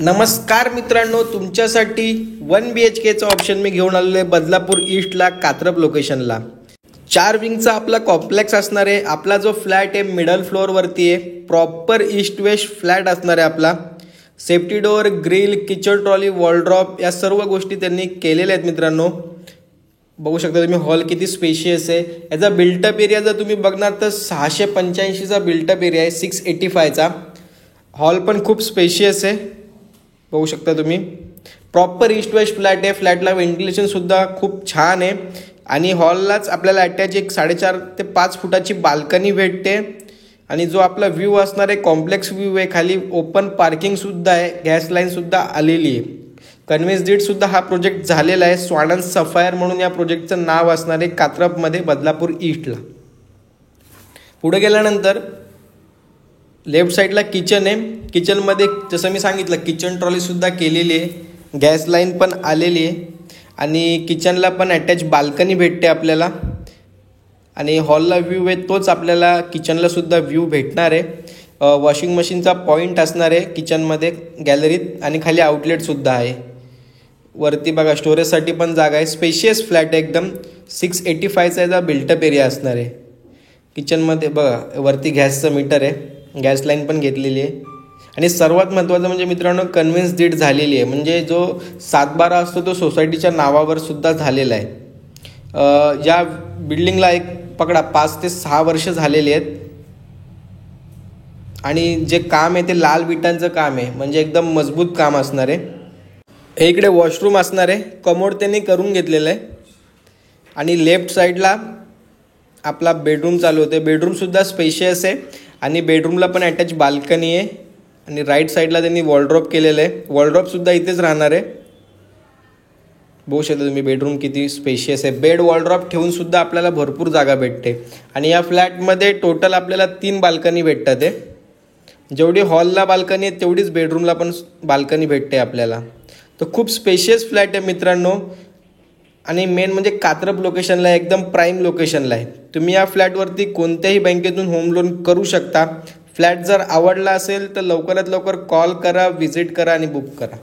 नमस्कार मित्रांनो, तुमच्यासाठी 1 BHKचा ऑप्शन मी घेऊन आलेलो आहे बदलापूर ईस्टला कात्रप लोकेशनला। 4 विंगचा आपला कॉम्प्लेक्स असणार आहे। आपला जो फ्लॅट आहे मिडल फ्लोअरवरती आहे, प्रॉपर ईस्ट वेस्ट फ्लॅट असणार आहे आपला। Safety door, grill, kitchen trolley, wardrobe या सर्व गोष्टी त्यांनी केलेल्या आहेत मित्रांनो। बघू शकता तुम्ही हॉल किती स्पेशियस आहे। याचा बिल्टअप एरिया जर तुम्ही बघणार तर 685चा बिल्टअप एरिया आहे, 685चा। हॉल पण खूप स्पेशियस आहे, बघू शकता तुम्ही। प्रॉपर ईस्ट वेस्ट फ्लॅट आहे। फ्लॅटला व्हेंटिलेशन सुद्धा खूप छान आहे आणि हॉललाच आपल्याला अटॅच एक 4.5 ते 5 फुटाची बाल्कनी भेटते आणि जो आपला व्ह्यू असणार आहे कॉम्प्लेक्स व्ह्यू आहे। खाली ओपन पार्किंग सुद्धा आहे, गॅस लाईन सुद्धा आलेली आहे। कन्व्हेन्स डीड सुद्धा हा प्रोजेक्ट झालेला आहे। स्वानंद सफायर म्हणून या प्रोजेक्टचं नाव असणार आहे कात्रपमध्ये बदलापूर ईस्टला। पुढे गेल्यानंतर लेफ्ट साइडला किचन आहे। किचनमध्ये जसं मी सांगितलं किचन ट्रॉली सुद्धा केलेली आहे, गॅस लाईन पण आलेली आहे आणि किचनला पण अटॅच बाल्कनी भेटते आपल्याला आणि हॉलला व्ह्यू आहे तोच आपल्याला किचनला सुद्धा व्ह्यू भेटणार आहे। वॉशिंग मशीनचा पॉईंट असणार आहे किचनमध्ये, गॅलरीत आणि खाली आउटलेट सुद्धा आहे। वरती बघा स्टोरेजसाठी पण जागा आहे। स्पेशियस फ्लॅट आहे एकदम। 685चा याचा बिल्टअप एरिया असणार आहे। किचनमध्ये बघा वरती गॅसचं मीटर आहे, गॅस लाईन पण घेतलेली आहे आणि सर्वात महत्त्वाचं म्हणजे मित्रांनो कन्व्हेन्स डीड झालेली आहे। म्हणजे जो 7/12 असतो तो सोसायटीच्या नावावर सुद्धा झालेला आहे। या बिल्डिंगला एक पकडा 5 ते 6 वर्ष झालेली आहेत आणि जे काम आहे ते लाल विटांचं काम आहे, म्हणजे एकदम मजबूत काम असणार आहे। इकडे वॉशरूम असणार आहे, कमोड त्यांनी करून घेतलेलं आहे आणि लेफ्ट साईडला आपला बेडरूम चालू होते। बेडरूम सुद्धा स्पेशियस आहे आणि बेडरूमला पण अटॅच बाल्कनी आहे आणि राईट साईडला त्यांनी वॉलड्रॉप केलेलं आहे। वॉलड्रॉप सुद्धा इथेच राहणार आहे। बघू शकता तुम्ही बेडरूम किती स्पेशियस आहे। बेड वॉलड्रॉप ठेवून सुद्धा आपल्याला भरपूर जागा भेटते आणि या फ्लॅटमध्ये टोटल आपल्याला 3 बाल्कनी भेटतात आहे। जेवढी हॉलला बाल्कनी आहे तेवढीच बेडरूमला पण बाल्कनी भेटते आपल्याला। तर खूप स्पेशियस फ्लॅट आहे मित्रांनो आणि मेन म्हणजे कात्रप लोकेशनला आहे, एकदम प्राईम लोकेशनला आहे। तुम्ही या फ्लॅटवरती कोणत्याही बँकेतून होम लोन करू शकता। फ्लॅट जर आवडला असेल तर लवकरात लवकर कॉल करा, व्हिजिट करा आणि बुक करा।